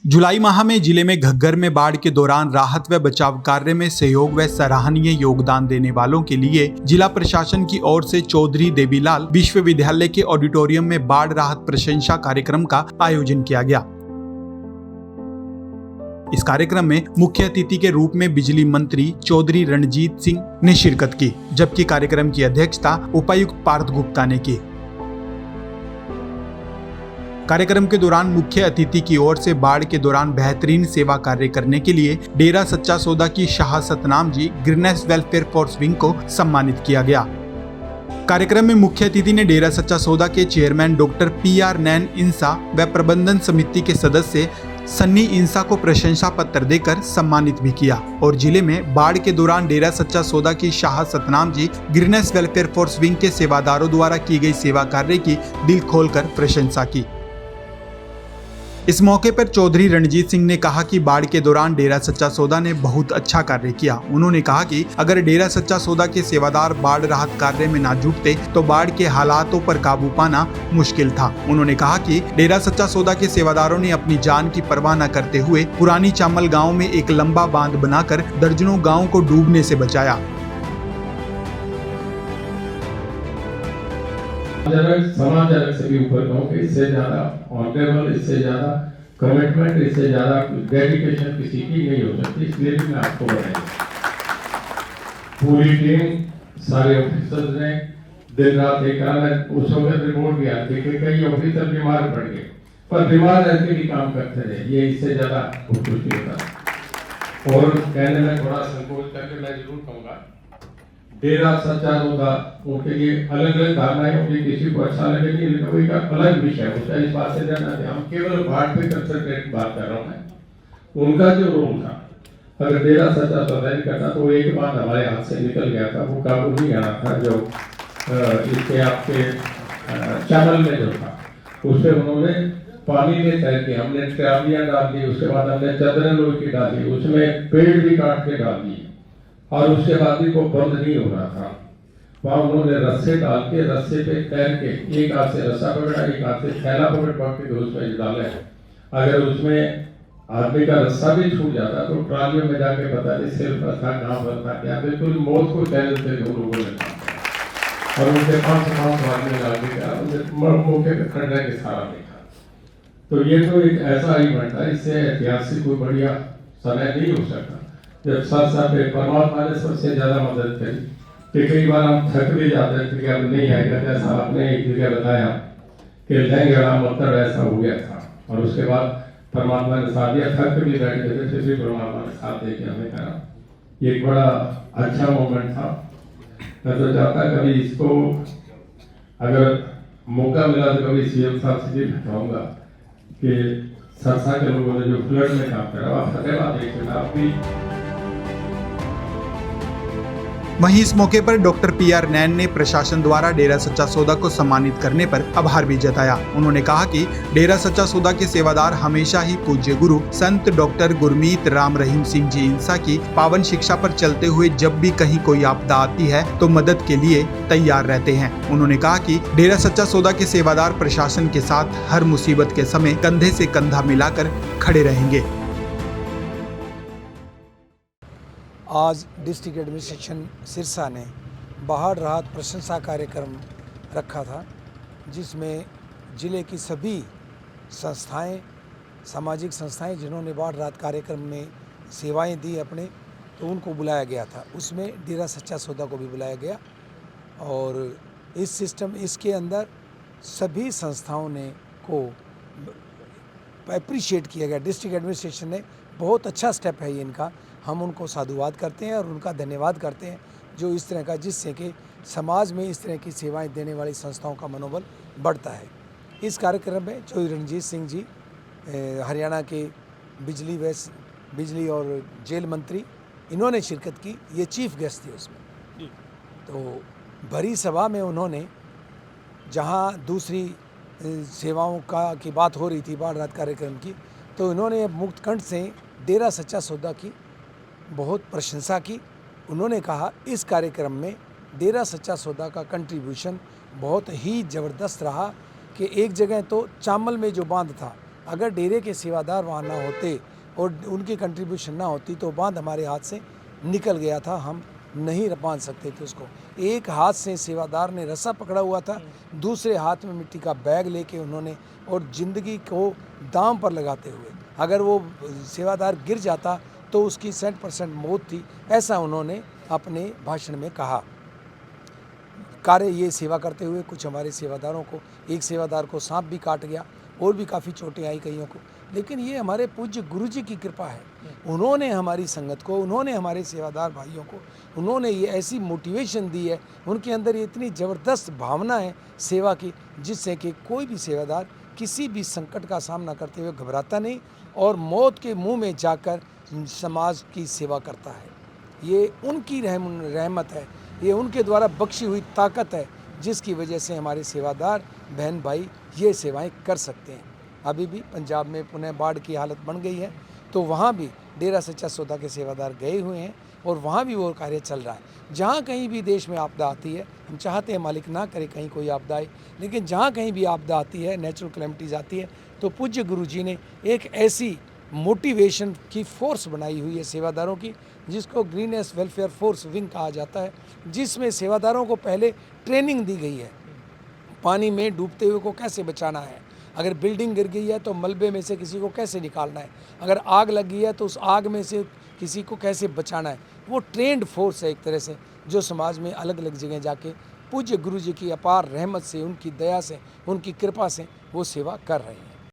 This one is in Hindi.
जुलाई माह में जिले में घग्गर में बाढ़ के दौरान राहत व बचाव कार्य में सहयोग व सराहनीय योगदान देने वालों के लिए जिला प्रशासन की ओर से चौधरी देवीलाल विश्वविद्यालय के ऑडिटोरियम में बाढ़ राहत प्रशंसा कार्यक्रम का आयोजन किया गया। इस कार्यक्रम में मुख्य अतिथि के रूप में बिजली मंत्री चौधरी रणजीत सिंह ने शिरकत की, जबकि कार्यक्रम की अध्यक्षता उपायुक्त पार्थ गुप्ता ने की। कार्यक्रम के दौरान मुख्य अतिथि की ओर से बाढ़ के दौरान बेहतरीन सेवा कार्य करने के लिए डेरा सच्चा सौदा की Shah Satnam ji greenish welfare force wing को सम्मानित किया गया। कार्यक्रम में मुख्य अतिथि ने डेरा सच्चा सौदा के चेयरमैन डॉक्टर PR नैन इंसा व प्रबंधन समिति के सदस्य सन्नी इंसा को प्रशंसा पत्र देकर सम्मानित भी किया और जिले में बाढ़ के दौरान डेरा सच्चा सौदा की Shah Satnam ji greenish welfare force wing के सेवादारों द्वारा की गई सेवा कार्य की दिल खोलकर प्रशंसा की। इस मौके पर चौधरी रणजीत सिंह ने कहा कि बाढ़ के दौरान डेरा सच्चा सौदा ने बहुत अच्छा कार्य किया। उन्होंने कहा कि अगर डेरा सच्चा सौदा के सेवादार बाढ़ राहत कार्य में ना जुटते तो बाढ़ के हालातों पर काबू पाना मुश्किल था। उन्होंने कहा कि डेरा सच्चा सौदा के सेवादारों ने अपनी जान की परवाह न करते हुए पुरानी चामल गाँव में एक लंबा बांध बनाकर दर्जनों गाँव को डूबने से बचाया। समाजजनक से भी ऊपर कहूँ कि इससे ज़्यादा ऑनरेबल, इससे ज़्यादा कमिटमेंट, इससे ज़्यादा डेडिकेशन किसी की नहीं हो सकती। इसलिए भी मैं आपको बताऊँ, पूरी टीम, सारे ऑफिसर्स ने दिन रात एक उस वक्त रिपोर्ट भी आती कि कई ऑफिसर बीमार पड़ गए, पर बीमार रहकर भी काम करते रहे। ये इससे ज़्यादा खुश होता। और कहने में थोड़ा संकोच करके मैं जरूर कहूँगा, डेरा सच्चा सौदा उनके लिए अलग अलग धारणाएं होंगी, किसी को अच्छा लगेगी, लेकिन कोई का अलग विषय उसका इस बात से जाना है। हम केवल बाढ़ पे कंसंट्रेट बात कर रहा हूँ मैं। उनका जो रोल था, अगर डेरा सच्चा सौदा नहीं करता तो एक बात हमारे हाथ से निकल गया था, वो काबू नहीं आना था जो इसके आपके चैनल में जो था, उस पर उन्होंने पानी में तैर के हमने ट्रालियाँ डाल दी, उसके बाद हमने चादरें लोहे की डाल दी, उसमें पेड़ भी काट के डाल दिए और उसके बाद भी वो बंद नहीं हो रहा था। वहाँ उन्होंने रस्से डाल के, रस्से पे तैर के, एक हाथ से रस्सा पकड़ा, एक हाथ से थैला पकड़ के उसमें डाला है। अगर उसमें आदमी का रस्सा भी छूट जाता तो ट्रालियों में जाके पता नहीं सिर पर था, कहाँ पर था, क्या बिल्कुल मौत को चैलेंज थे उन लोगों ने कहा। और उनके 5 आदमी आगे का मौके पर खड़ने के सहारा नहीं था। तो ये तो एक ऐसा इवेंट था, इससे ऐतिहासिक कोई बढ़िया समय नहीं हो सकता जब साथ साथ परमात्मा ने सबसे ज्यादा मदद करी। कि कई बार हम थक भी जाते थे कि अब नहीं आएगा, जैसा आपने एक जगह बताया कि लहंगा मतलब ऐसा हो गया था और उसके बाद परमात्मा ने साथ दिया, थक भी बैठ गए थे, फिर भी परमात्मा ने साथ दे के हमें करा। ये एक बड़ा अच्छा मोमेंट था। मैं तो चाहता कभी इसको अगर मौका मिला तो कभी CM साहब से भी बताऊंगा कि सरसा के लोगों ने जो फ्लड में काम करा, आप फतेहाबाद देख आप भी। वहीं इस मौके पर डॉक्टर PR नैन ने प्रशासन द्वारा डेरा सच्चा सौदा को सम्मानित करने पर आभार भी जताया। उन्होंने कहा कि डेरा सच्चा सौदा के सेवादार हमेशा ही पूज्य गुरु संत डॉक्टर गुरमीत राम रहीम सिंह जी इंसा की पावन शिक्षा पर चलते हुए जब भी कहीं कोई आपदा आती है तो मदद के लिए तैयार रहते हैं। उन्होंने कहा कि डेरा सच्चा सौदा के सेवादार प्रशासन के साथ हर मुसीबत के समय कंधे से कंधा मिलाकर खड़े रहेंगे। आज डिस्ट्रिक्ट एडमिनिस्ट्रेशन सिरसा ने बाढ़ राहत प्रशंसा कार्यक्रम रखा था, जिसमें ज़िले की सभी संस्थाएं, सामाजिक संस्थाएं जिन्होंने बाढ़ राहत कार्यक्रम में सेवाएं दी अपने, तो उनको बुलाया गया था। उसमें डेरा सच्चा सौदा को भी बुलाया गया और इस सिस्टम इसके अंदर सभी संस्थाओं ने को अप्रिशिएट किया गया। डिस्ट्रिक्ट एडमिनिस्ट्रेशन ने बहुत अच्छा स्टेप है ये इनका, हम उनको साधुवाद करते हैं और उनका धन्यवाद करते हैं जो इस तरह का, जिससे कि समाज में इस तरह की सेवाएं देने वाली संस्थाओं का मनोबल बढ़ता है। इस कार्यक्रम में चौधरी रणजीत सिंह जी हरियाणा के बिजली और जेल मंत्री, इन्होंने शिरकत की, ये चीफ गेस्ट थे उसमें। तो भरी सभा में उन्होंने, जहां दूसरी सेवाओं की बात हो रही थी बाढ़ राहत कार्यक्रम की, तो इन्होंने मुक्त कंठ से डेरा सच्चा सौदा की बहुत प्रशंसा की। उन्होंने कहा इस कार्यक्रम में डेरा सच्चा सौदा का कंट्रीब्यूशन बहुत ही ज़बरदस्त रहा कि एक जगह तो चामल में जो बांध था, अगर डेरे के सेवादार वहाँ ना होते और उनकी कंट्रीब्यूशन ना होती तो बांध हमारे हाथ से निकल गया था, हम नहीं बांध सकते थे उसको। एक हाथ से सेवादार ने रस्सा पकड़ा हुआ था, दूसरे हाथ में मिट्टी का बैग लेके उन्होंने, और ज़िंदगी को दांव पर लगाते हुए, अगर वो सेवादार गिर जाता तो उसकी 100% मौत थी, ऐसा उन्होंने अपने भाषण में कहा। कार्य ये सेवा करते हुए कुछ हमारे सेवादारों को, एक सेवादार को सांप भी काट गया और भी काफ़ी चोटें आई कईयों को, लेकिन ये हमारे पूज्य गुरुजी की कृपा है। उन्होंने हमारी संगत को, उन्होंने हमारे सेवादार भाइयों को, उन्होंने ये ऐसी मोटिवेशन दी है, उनके अंदर ये इतनी ज़बरदस्त भावना है सेवा की, जिससे कि कोई भी सेवादार किसी भी संकट का सामना करते हुए घबराता नहीं और मौत के मुंह में जाकर समाज की सेवा करता है। ये उनकी रहमत है, ये उनके द्वारा बख्शी हुई ताकत है, जिसकी वजह से हमारे सेवादार बहन भाई ये सेवाएं कर सकते हैं। अभी भी पंजाब में पुनः बाढ़ की हालत बन गई है, तो वहाँ भी डेरा सच्चा सौदा के सेवादार गए हुए हैं और वहाँ भी वो कार्य चल रहा है। जहाँ कहीं भी देश में आपदा आती है, हम चाहते हैं मालिक ना करे कहीं कोई आपदा आए, लेकिन जहाँ कहीं भी आपदा आती है, नेचुरल कैलेमिटीज़ आती है, तो पूज्य गुरुजी ने एक ऐसी मोटिवेशन की फोर्स बनाई हुई है सेवादारों की, जिसको ग्रीनेस वेलफेयर फोर्स विंग कहा जाता है, जिसमें सेवादारों को पहले ट्रेनिंग दी गई है, पानी में डूबते हुए को कैसे बचाना है, अगर बिल्डिंग गिर गई है तो मलबे में से किसी को कैसे निकालना है, अगर आग लग गई है तो उस आग में से किसी को कैसे बचाना है। वो ट्रेंड फोर्स है एक तरह से, जो समाज में अलग अलग जगह जाके पूज्य गुरु जी की अपार रहमत से, उनकी दया से, उनकी कृपा से वो सेवा कर रहे हैं।